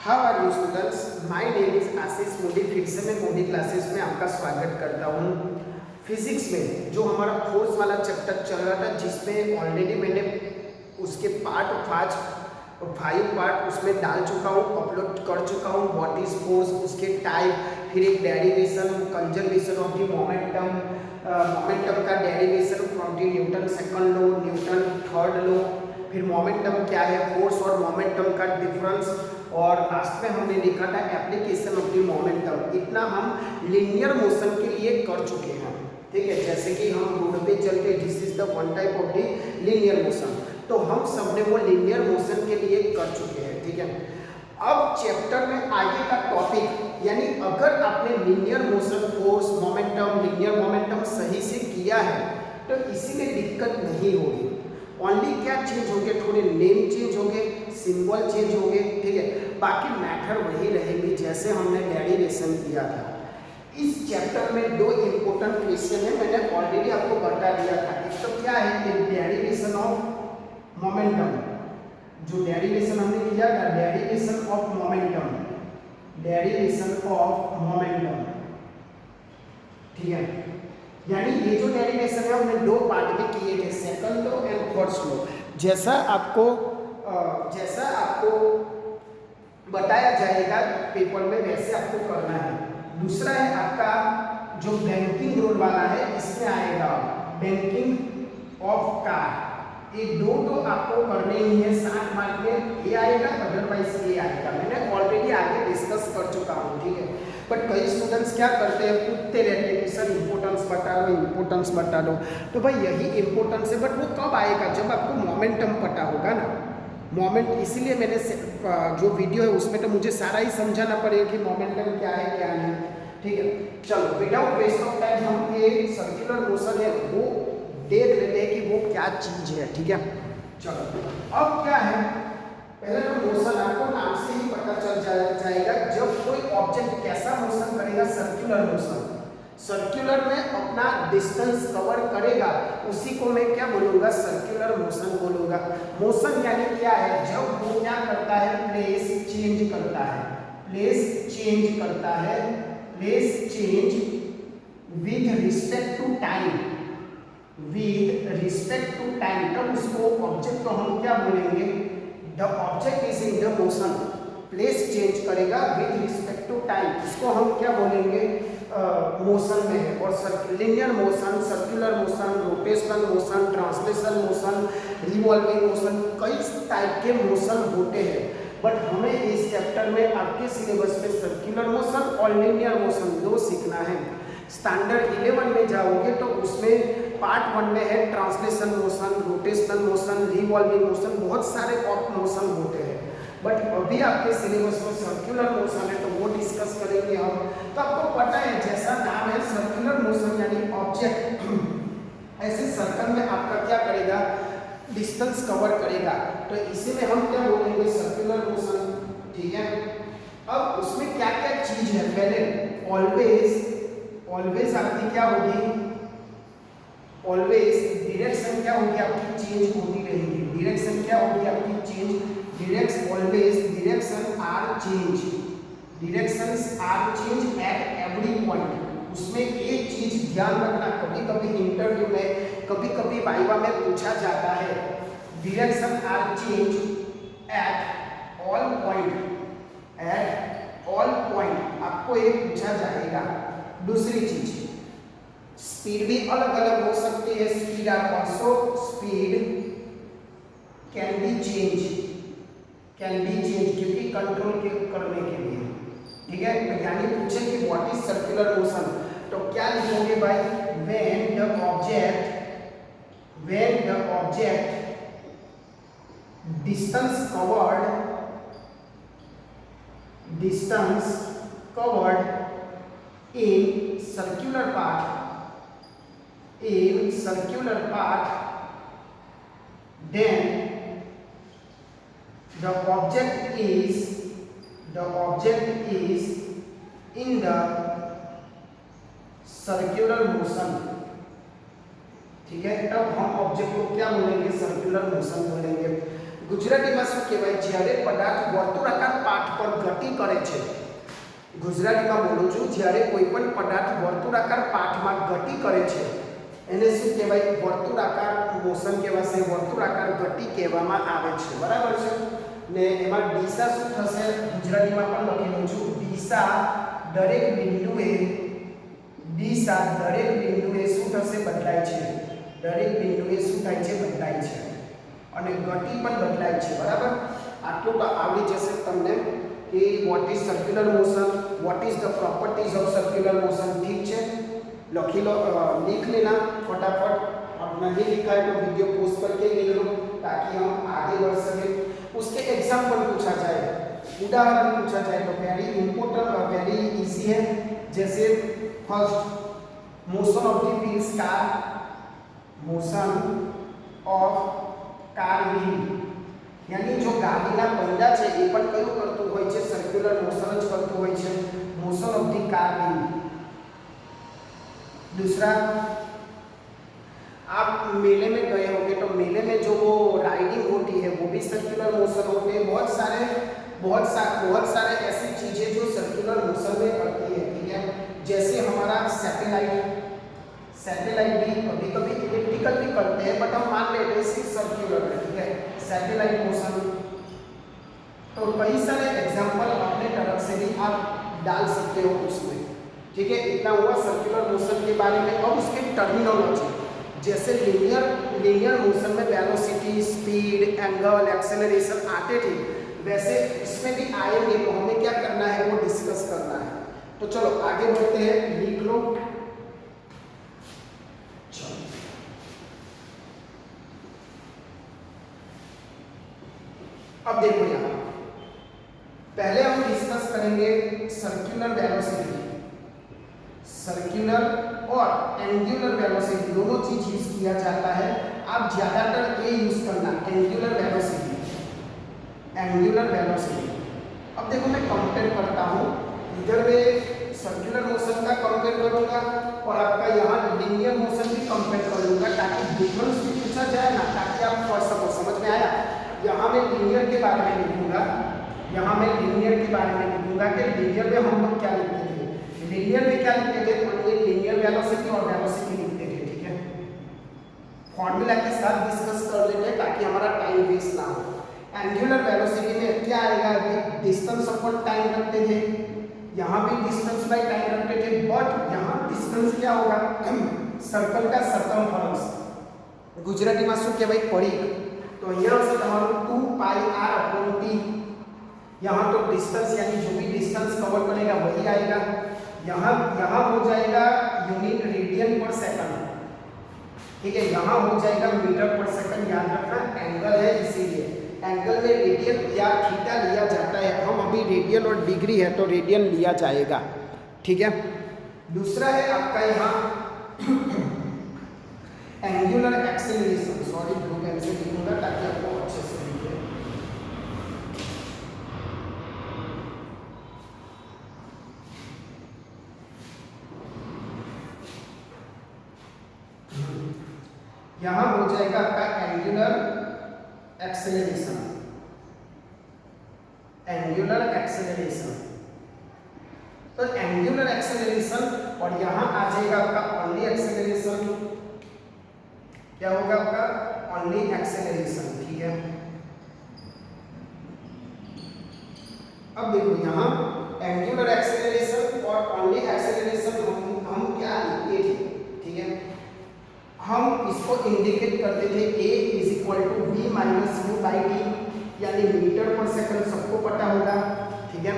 How are you students, my name is Ashish Modi. फिर से मैं मोदी क्लासेस में आपका स्वागत करता हूँ। फिजिक्स में जो हमारा फोर्स वाला चैप्टर चल रहा था, जिसमें ऑलरेडी मैंने उसके पार्ट 5 पार्ट उसमें डाल चुका हूँ, अपलोड कर चुका हूँ। व्हाट इज फोर्स, उसके टाइप, फिर एक derivation, conservation of the momentum, momentum का derivation from the Newton second law, Newton third law, फिर मोमेंटम क्या है, फोर्स और मोमेंटम का डिफरेंस, और लास्ट में हमने लिखा था एप्लीकेशन ऑफ द मोमेंटम। इतना हम लीनियर मोशन के लिए कर चुके हैं, ठीक है। जैसे कि हम रोड पे चलते, this is the one type of the linear motion, तो हम सबने वो लीनियर मोशन के लिए कर चुके हैं, ठीक है। अब चैप्टर में आगे का टॉपिक, यानी अगर आपने linear motion, force, momentum, linear momentum सही से किया है तो इसी में दिक्कत नहीं होगी। ओनली क्या चेंज होंगे, थोड़े नेम चेंज होंगे, सिंबल चेंज होंगे, ठीक है। बाकी मैथड वही रहेगी जैसे हमने डेरिवेशन किया था। इस चैप्टर में दो इम्पोर्टेंट क्वेश्चन है, मैंने ऑलरेडी आपको बता दिया था। एक तो क्या है, डेरिवेशन ऑफ मोमेंटम, जो डेरिवेशन हमने किया था, derivation of momentum, derivation of momentum, ठीक है। यानी ये जो डेरिवेशन है हमने दो पार्ट में किए थे, second law and first law. जैसा आपको बताया जाएगा पेपर में वैसे आपको करना है। दूसरा है आपका जो बैंकिंग रोल वाला है, इसमें आएगा बैंकिंग ऑफ कार। ये दो तो आपको करने ही है, 7 मार्क में ये आएगा, अदरवाइज ये आएगा। मैंने ऑलरेडी आगे डिस्कस कर चुका हूँ, ठीक है। बट कई स्टूडेंट्स क्या करते हैं, पूछते रहते हैं कि सर इम्पोर्टेंस बता दो, इम्पोर्टेंस बता दो। तो भाई यही इम्पोर्टेंस है, बट वो कब आएगा, जब आपको मोमेंटम पता होगा ना। मोमेंट, इसीलिए मैंने जो वीडियो है उसमें तो मुझे सारा ही समझाना पड़ेगा कि मोमेंटम क्या है क्या नहीं, ठीक है। चलो विदाउट वेस्ट ऑफ टाइम हम ये सर्कुलर मोशन है वो देख लेते हैं कि वो क्या चीज है, ठीक है। चलो अब क्या है, पहले तो मोशन आपको नाम से ही पता चल जाएगा। जब कोई ऑब्जेक्ट कैसा मोशन करेगा, सर्कुलर मोशन, सर्कुलर में अपना डिस्टेंस कवर करेगा, उसी को मैं क्या बोलूँगा, सर्कुलर मोशन बोलूँगा। मोशन यानी क्या है, जब वो क्या करता है, प्लेस चेंज करता है, प्लेस चेंज करता है, place change with respect to time, with respect to time, तब उसको ऑब्जेक्ट को हम क्या बोलेंगे, the object is in the motion, place change करेगा विद रिस्पेक्ट टू टाइम, इसको हम क्या बोलेंगे, मोशन में है। और linear motion, circular motion, rotational motion, translational motion, revolving motion, कई टाइप के मोशन होते हैं। बट हमें इस चैप्टर में आपके सिलेबस में सर्कुलर मोशन और लीनियर मोशन दो सीखना है। स्टैंडर्ड 11 में जाओगे तो उसमें पार्ट 1 में है translation motion, rotational motion, revolving motion, बहुत सारे ऑफ मोशन होते हैं। बट अभी आपके सिलेबस में सर्कुलर मोशन है तो वो डिस्कस करेंगे हम। तो आपको पता है जैसा नाम है सर्कुलर मोशन, यानी ऑब्जेक्ट ऐसे सर्कल में आपका क्या करेगा, डिस्टेंस कवर करेगा, तो इसी में हम क्या बोलेंगे, सर्कुलर मोशन, ठीक है। अब उसमें क्या क्या चीज है, पहले ऑलवेज आपकी क्या होगी, ऑलवेज डायरेक्शन क्या होगी आपकी, चेंज होती रहेगी। डायरेक्शन क्या होगी आपकी, change, direction are change, directions are change at every point. उसमें एक चीज ध्यान रखना, कभी कभी इंटरव्यू में, कभी कभी वाइवा में पूछा जाता है, direction are change at all point, at all point आपको एक पूछा जाएगा। दूसरी चीज, स्पीड भी अलग अलग हो सकती है, speed are also, speed can be change, क्योंकि कंट्रोल करने के लिए, ठीक है। यानी पूछे कि व्हाट इज सर्कुलर मोशन, तो क्या लिखोगे भाई, when the object distance covered in circular path, then the object is in the circular motion, ठीक है। तब हम ऑब्जेक्ट को क्या बोलेंगे, सर्कुलर मोशन बोलेंगे। ગુજરાતીમાં શું કહેવાય? જ્યારે પદાર્થ વર્તુળાકાર પાથ પર ગતિ કરે છે, ગુજરાતીમાં બોલું છું, જ્યારે કોઈ પણ પદાર્થ વર્તુળાકાર પાથમાં ગતિ કરે છે એને શું કહેવાય? વર્તુળાકાર મોશન કહેવાશે, વર્તુળાકાર ગતિ કહેવામાં આવે છે, બરાબર છે ને? એમાં દિશા શું થશે? ગુજરાતીમાં પણ લખેલું છું, દિશા દરેક બિંદુએ શું થશે? બદલાય છે, દરેક બિંદુએ શું થાય છે? બદલાય છે, અને ગતિ પણ બદલાય છે, બરાબર? આટલું તો આવડી જશે તમને कि what is circular motion, what is the properties of circular motion. ठीक है, लिख लेना फटाफट, और नहीं लिखा है तो वीडियो पोस्ट करके लिख लो ताकि हम आगे बढ़ सके। उसके एग्जाम्पल पूछा जाए, उदाहरण पूछा जाए तो वेरी इंपॉर्टेंट और वेरी इजी है। जैसे first, motion of the wheels car, motion of car wheel, यानी जो गाड़ीना पंजा છે એ પણ કયું કરતું હોય છે? સર્ક્યુલર મોશન જ કરતું હોય છે, motion of the car wheel. दूसरा, आप मेले में गए होंगे तो मेले में जो वो राइडिंग होती है वो भी सर्कुलर मोशन होते हैं। बहुत सारे ऐसी चीजें जो सर्कुलर मोशन में करती है, ठीक है? जैसे हमारा सैटेलाइट भी कभी कभी इलेक्ट्रिकल भी करते हैं, बट हम मान लेते हैं सिर्फ सर्कुलर है, ठीक है? Satellite motion. तो कई सारे एग्जाम्पल अपने तरफ से भी आप डाल सकते हो उसमें, ठीक है? इतना हुआ सर्कुलर मोशन के बारे में। अब उसके टर्मिनोलॉजी, जैसे लीनियर मोशन में वेलोसिटी, स्पीड, एंगल, एक्सेलरेशन आते थे, वैसे इसमें भी आएंगे, तो हमें क्या करना है? वो डिस्कस करना है। तो चलो आगे बढ़ते हैं, लिख लो। अब देखो यहाँ पहले हम डिस्कस करेंगे सर्कुलर वेलोसिटी, सर्कुलर और एंगुलर वेलोसिटी दोनों चीज यूज किया जाता है। आप ज्यादातर ये यूज करना, एंगुलर वेलोसिटी। अब देखो मैं कंपेयर करता हूँ, इधर में सर्कुलर मोशन का कंपेयर करूंगा और आपका यहाँ लीनियर मोशन भी कंपेयर करूंगा, ताकि डिफरेंस भी पूछा जाए ना, ताकि आप पढ़ सको। समझ में आया? यहाँ मैं लीनियर के बारे में लिखूंगा, कि लीनियर में हम लोग क्या लिखते थे? लीनियर में क्या लिखते थे? ये लीनियर वेलोसिटी और वेलोसिटी लिखते थे, ठीक है? फॉर्मूला के साथ डिस्कस कर लेते हैं ताकि हमारा टाइम वेस्ट ना हो। एंगुलर वेलोसिटी में क्या आएगा? अभी डिस्टेंस अपॉन टाइम रखते थे, यहाँ भी डिस्टेंस बाय टाइम रखते थे, बट यहाँ डिस्टेंस क्या होगा? सर्कल का सर्कमफरेंस, गुजराती में शू कहेवाय? परिघ। तो यहाँ से तुम्हारा 2πr/t, यहाँ तो डिस्टेंस यानी जो भी डिस्टेंस कवर करेगा वही आएगा। यहाँ हो जाएगा यूनिट रेडियन पर सेकंड, ठीक है? यहाँ हो जाएगा मीटर पर सेकंड, याद रखना। एंगल है इसीलिए एंगल में रेडियन या थीटा लिया जाता है। हम अभी रेडियन और डिग्री है तो रेडियन लिया जाएगा, ठीक है? दूसरा है आपका यहाँ angular acceleration, sorry blue pen से लिखूंगा ताकि आपको अच्छे से दिखे। यहाँ हो जाएगा आपका एंगुलर एक्सेलरेशन, तो एंगुलर एक्सेलरेशन, और यहाँ आ जाएगा आपका ओनली एक्सेलरेशन। क्या होगा आपका? ओनली एक्सेलरेशन, ठीक है? अब देखो यहाँ एंगुलर एक्सेलरेशन और ओनली एक्सेलरेशन हम क्या लिखते थे, ठीक है? हम इसको इंडिकेट करते थे a = v - u/t, यानी मीटर पर सेकंड, सबको पता होगा, ठीक है?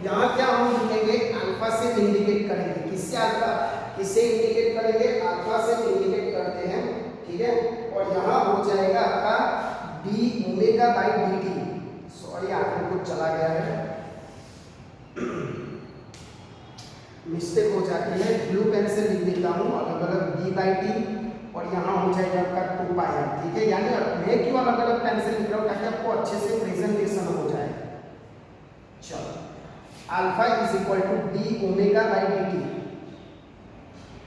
यहाँ क्या हम लिखेंगे? अल्फा से इंडिकेट करेंगे। किससे? अल्फा, किससे इंडिकेट करेंगे? अल्फा से इंडिकेट करते हैं, ठीक है? और यहाँ हो जाएगा आपका d/dt। सॉरी आखिर कुछ चला गया है, मिस्टेक हो जाती है। ब्लू पेन से लिख देता हूँ अलग अलग d/t, और यहाँ हो जाएगा आपका 2πr, ठीक है? यानी मैं क्यों अलग अलग पेन से लिख रहा हूँ? ताकि आपको अच्छे से प्रेजेंटेशन हो जाए। चलो, अल्फा = d/dt,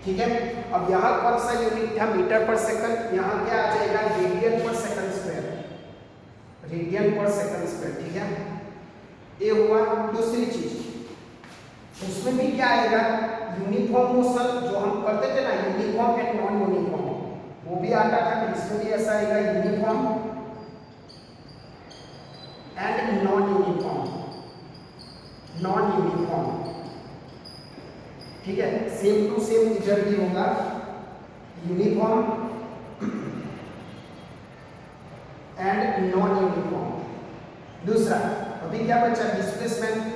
ठीक है? अब यहाँ कौन सा यूनिट था? मीटर पर सेकंड। यहाँ क्या आ जाएगा? रेडियन पर सेकंड स्क्वायर, रेडियन पर सेकंड स्क्वायर, ठीक है। ये हुआ। दूसरी चीज उसमें भी क्या आएगा, यूनिफॉर्म मोशन जो हम करते थे ना, यूनिफॉर्म एंड नॉन यूनिफॉर्म, वो भी आता था। तो इसमें भी ऐसा आएगा, uniform and non uniform, non uniform, ठीक है। सेम टू सेम इधर भी होगा, यूनिफॉर्म एंड नॉन यूनिफॉर्म। दूसरा अभी क्या बचा, डिस्प्लेसमेंट।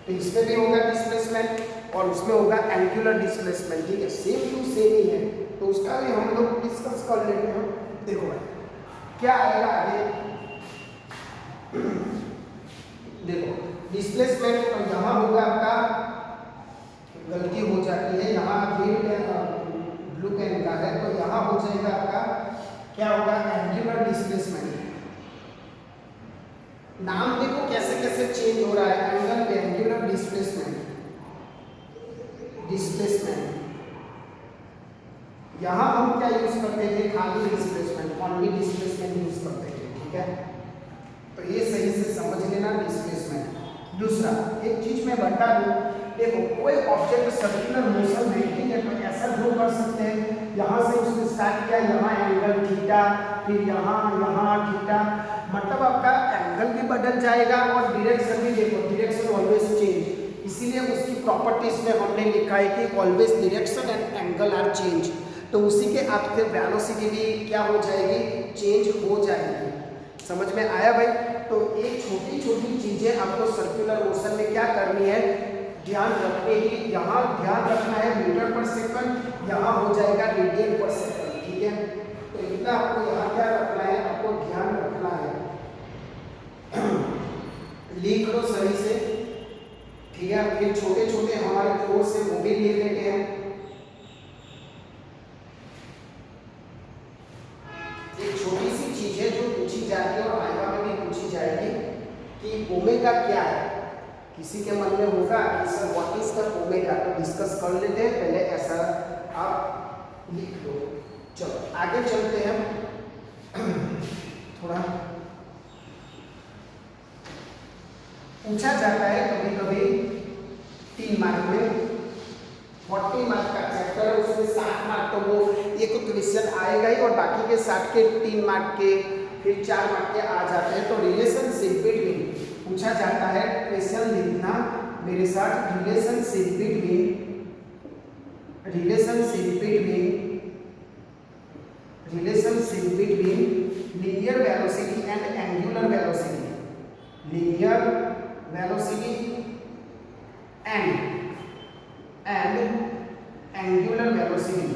तो इसमें भी होगा डिस्प्लेसमेंट और उसमें होगा एंगुलर डिस्प्लेसमेंट, ठीक है। सेम टू सेम ही है, तो उसका भी हम लोग डिस्कस कर लेते हैं। देखो भाई क्या आएगा आगे, देखो डिस्प्लेसमेंट, तो यहाँ होगा आपका, गलती हो जाती है यहाँ ब्लू पेन का है, तो यहाँ हो जाएगा आपका क्या होगा, एंगुलर डिस्प्लेसमेंट। नाम देखो कैसे कैसे चेंज हो रहा है, एंगल पे एंगुलर डिस्प्लेसमेंट, डिस्प्लेसमेंट। यहाँ हम क्या यूज करते थे, खाली डिस्प्लेसमेंट, ओनली डिस्प्लेसमेंट यूज करते थे, ठीक है। तो ये सही से समझ लेना, डिस्प्लेसमेंट। दूसरा एक चीज मैं बता दूं, देखो कोई ऑब्जेक्ट सर्कुलर मोशन में, ठीक है, तो ऐसा ड्रॉ कर सकते हैं, यहाँ से उसने स्टार्ट किया, यहाँ एंगल थीटा, फिर यहाँ थीटा, मतलब आपका एंगल भी बदल जाएगा और डायरेक्शन भी, देखो डायरेक्शन ऑलवेज चेंज, इसीलिए उसकी प्रॉपर्टीज में हमने लिखा है कि always direction and angle are change. तो उसी के आपके वेलोसिटी भी क्या हो जाएगी, चेंज हो जाएगी। समझ में आया भाई। तो एक छोटी छोटी चीजें आपको सर्कुलर मोशन में क्या करनी है, ध्यान रखने की। यहाँ ध्यान रखना है मीटर पर सेकंड, यहाँ हो जाएगा रेडियन पर सेकंड, ठीक है। तो इतना आपको यहाँ क्या रखना है, आपको ध्यान रखना है। लिख लो सही से, ठीक है। फिर छोटे छोटे हमारे कोर्स है वो भी लिख लेते हैं। एक छोटी सी चीज है जो पूछी जाती है और वाइवा में भी पूछी जाएगी कि ओमेगा क्या है। किसी के मन में होगा कि sir what is the omega, तो डिस्कस कर लेते हैं पहले, ऐसा आप लिख लो। चलो आगे चलते हैं। थोड़ा पूछा जाता है कभी कभी 3 मार्क में, 40 मार्क का चैप्टर है, उसमें 60 मार्क तो वो एक क्वेश्चन आएगा ही, और बाकी के 60 के 3 मार्क के, फिर 4 मार्क के आ जाते हैं। तो रिलेशनशिप बिटवीन पूछा जाता है, क्वेश्चन लिखना मेरे साथ, relationship between linear velocity and angular velocity, linear velocity and angular velocity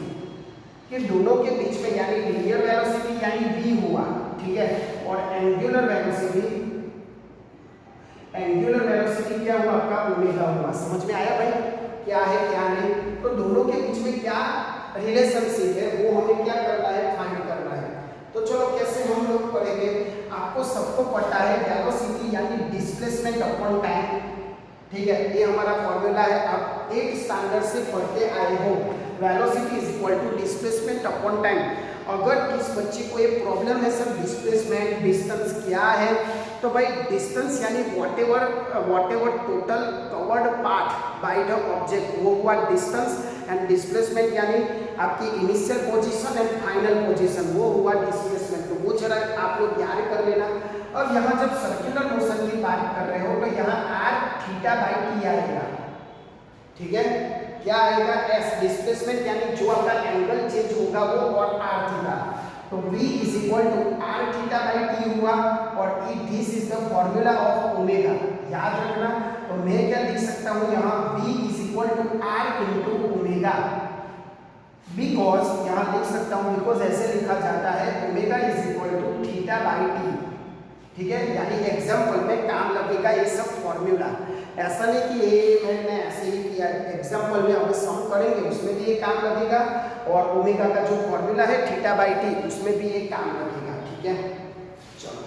के दोनों के बीच में, यानी लीनियर वेलोसिटी यानी v हुआ, ठीक है, और एंगुलर वेलोसिटी क्या हुआ आपका, ओमेगा हुआ। समझ में आया भाई क्या है क्या नहीं। तो दोनों के बीच में क्या रिलेशनशिप है वो हमें क्या करना है, फाइंड करना है। तो चलो कैसे हम लोग पढ़ेंगे, आपको सबको पता है वेलोसिटी यानी डिस्प्लेसमेंट अपॉन टाइम, ठीक है। ये हमारा फॉर्मूला है, आप 8 स्टैंडर्ड से पढ़ते आए हो। Velocity is equal to displacement upon time. अगर किस बच्चे को एक प्रॉब्लम है सर डिस्प्लेसमेंट डिस्टेंस क्या है, तो भाई डिस्टेंस यानी whatever total covered path by the object, वो हुआ डिस्टेंस, एंड डिस्प्लेसमेंट यानी आपकी initial position and final position, वो हुआ डिस्प्लेसमेंट। तो वो जरा आप लोग याद कर लेना। अब यहाँ जब सर्कुलर मोशन की बात कर रहे हो तो यहाँ r थीटा बाई टी आएगा, ठीक है। क्या आएगा, s डिस्प्लेसमेंट यानी जो आपका एंगल चेंज होगा वो, और r थीटा, तो v is equal to r theta by t हुआ, और this is the formula of omega, याद रखना। तो मैं क्या लिख सकता हूँ यहाँ, v is equal to r into omega, because यहाँ लिख सकता हूँ, बिकॉज ऐसे लिखा जाता है omega is equal to theta by t, ठीक है। यानी एग्जाम्पल में काम लगेगा ये सब फॉर्मूला, ऐसा नहीं कि ये मैंने ऐसे ही किया। एग्जाम्पल में हम सम करेंगे उसमें भी ये काम लगेगा, और ओमेगा का जो फॉर्मूला है थीटा बाई टी उसमें भी ये काम लगेगा, ठीक है। चलो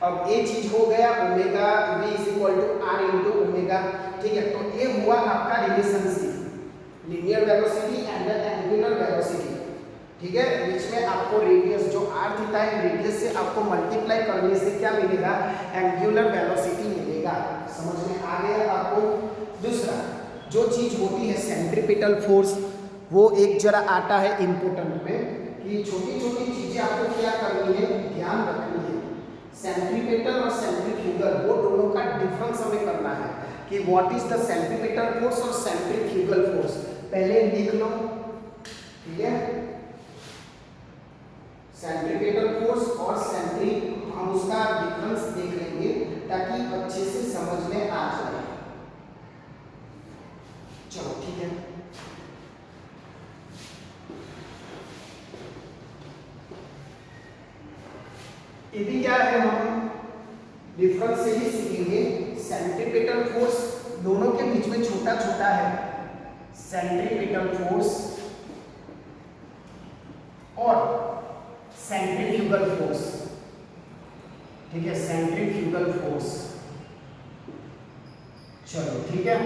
अब ये चीज हो गया, omega v is equal to r into omega, ठीक है। तो ये हुआ आपका relationship linear velocity and angular velocity, ठीक है, बीच में आपको रेडियस जो आर थीटा है, रेडियस से आपको मल्टीप्लाई करने से क्या मिलेगा, एंगुलर वेलोसिटी मिलेगा। समझ में आ गया आपको। दूसरा जो चीज होती है सेंट्रीपिटल फोर्स, वो एक जरा आता है इम्पोर्टेंट में कि छोटी छोटी चीजें आपको क्या करनी है, ध्यान रखनी है। सेंट्रीपिटल और सेंट्रीफ्यूगल वो दोनों का डिफरेंस हमें करना है कि what is the centripetal force और सेंट्रीफ्यूगल फोर्स। पहले लिख लो, ठीक है, सेंट्रीपिटल फोर्स और सेंट्री, हम उसका डिफरेंस देख लेंगे ताकि अच्छे से समझ में आ जाए। चलो ठीक है, यदि क्या है, हम डिफरेंस से ही सीखेंगे। सेंट्रीपिटल फोर्स दोनों के बीच में छोटा छोटा है, सेंट्रीपिटल फोर्स और सेंट्रीफ्यूगल फोर्स, ठीक है, सेंट्रीफ्यूगल फोर्स। चलो ठीक है,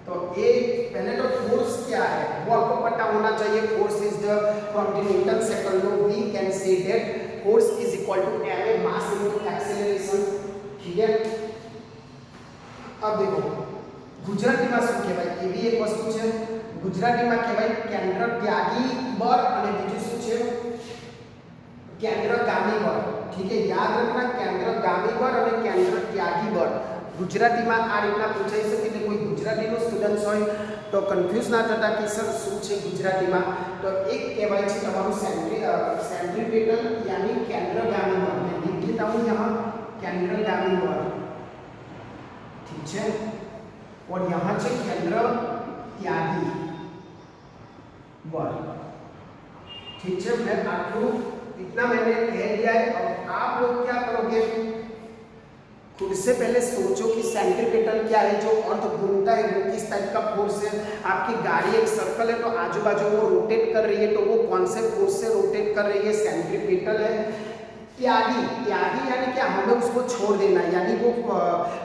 तो एक पहले तो फोर्स क्या है वो आपको पता होना चाहिए। Force is the, from the Newton second law we can say that force is equal to ma mass into acceleration, ठीक है। अब देखो ગુજરાતીમાં શું કહેવાય, એવી એક વસ્તુ છે ગુજરાતીમાં કહેવાય કેન્દ્ર ત્યાગી બળ અને બીજું શું છે કેન્દ્રગામી બળ, ठीक है, याद रखना केंद्रगामी बल और केंद्र त्यागी बल। गुजरातीમાં આ રીતના પૂછાઈ શકે કે કોઈ ગુજરાતીનો સ્ટુડન્ટ્સ હોય તો કન્ફ્યુઝ ના થતા કે સર શું છે ગુજરાતીમાં। તો એક કહેવાય છે તમારું सेंट्रीपिटल यानी केंद्रगामी बल। मैं लिख देता हूँ यहाँ केंद्रगामी बल, ठीक है, और यहाँ से केंद्र त्यागी बल, ठीक है। मैं आपको इतना मैंने कह दिया है। अब आप लोग क्या करोगे, खुद से पहले सोचो कि सेंट्रीपिटल क्या है, जो अर्थ घूमता है वो किस टाइप का फोर्स है। आपकी गाड़ी एक सर्कल है तो आजू बाजू वो रोटेट कर रही है, तो वो कौन से फोर्स से रोटेट कर रही है, सेंट्रीपिटल है। त्यागी, त्यागी यानी क्या, हमें उसको छोड़ देना, यानी वो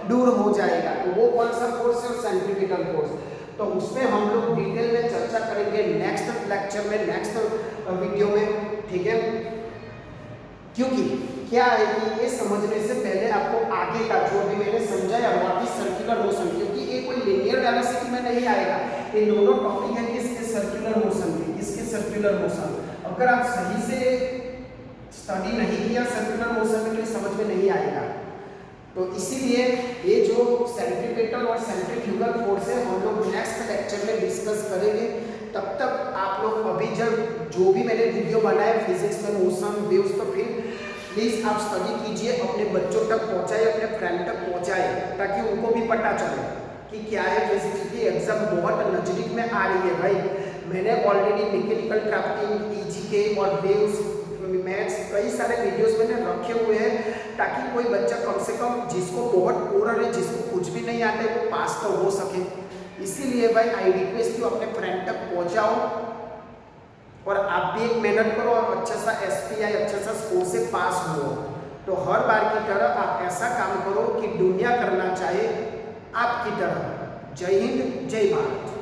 दूर हो जाएगा, तो वो कौन सा फोर्स है, सेंट्रीपिटल फोर्स। तो उसमें हम लोग डिटेल में चर्चा करेंगे नेक्स्ट लेक्चर में, नेक्स्ट वीडियो में, ठीक है। क्योंकि क्या है कि ये समझने से पहले आपको आगे का जो भी मैंने समझाया व्हाट इज सर्कुलर मोशन, क्योंकि ये कोई लीनियर वेलोसिटी में नहीं आएगा, ये दोनों टॉपिक है किसके, सर्कुलर मोशन के, किसके, सर्कुलर मोशन। अगर आप सही से स्टडी नहीं किया सर्कुलर मोशन में तो समझ में नहीं आएगा। तो इसीलिए ये जो सेंट्रीपिटल और सेंट्रीफ्यूगल फोर्स है हम लोग नेक्स्ट लेक्चर में डिस्कस करेंगे। तब तक आप लोग अभी जब जो भी मैंने वीडियो बनाया फिजिक्स में मोशन वेव्स, तो फिर प्लीज़ आप स्टडी कीजिए, अपने बच्चों तक पहुंचाए, अपने फ्रेंड तक पहुंचाए, ताकि उनको भी पता चले कि क्या है फिजिक्स की एग्जाम बहुत नजदीक में आ रही है भाई। मैंने ऑलरेडी मैकेनिकल ड्राफ्टिंग, ईजीके और वेव्स, मैथ्स कई सारे वीडियोस मैंने रखे हुए हैं, ताकि कोई बच्चा कम से कम जिसको बहुत पूरा है, जिसको कुछ भी नहीं आता है, वो पास तो हो सके। इसीलिए भाई आई रिक्वेस्ट यू अपने फ्रेंड तक पहुंचाओ और आप भी एक मेहनत करो और अच्छा सा SPI अच्छा सा स्कोर से पास हो। तो हर बार की तरह आप ऐसा काम करो कि दुनिया करना चाहे आपकी तरह। जय हिंद, जय भारत।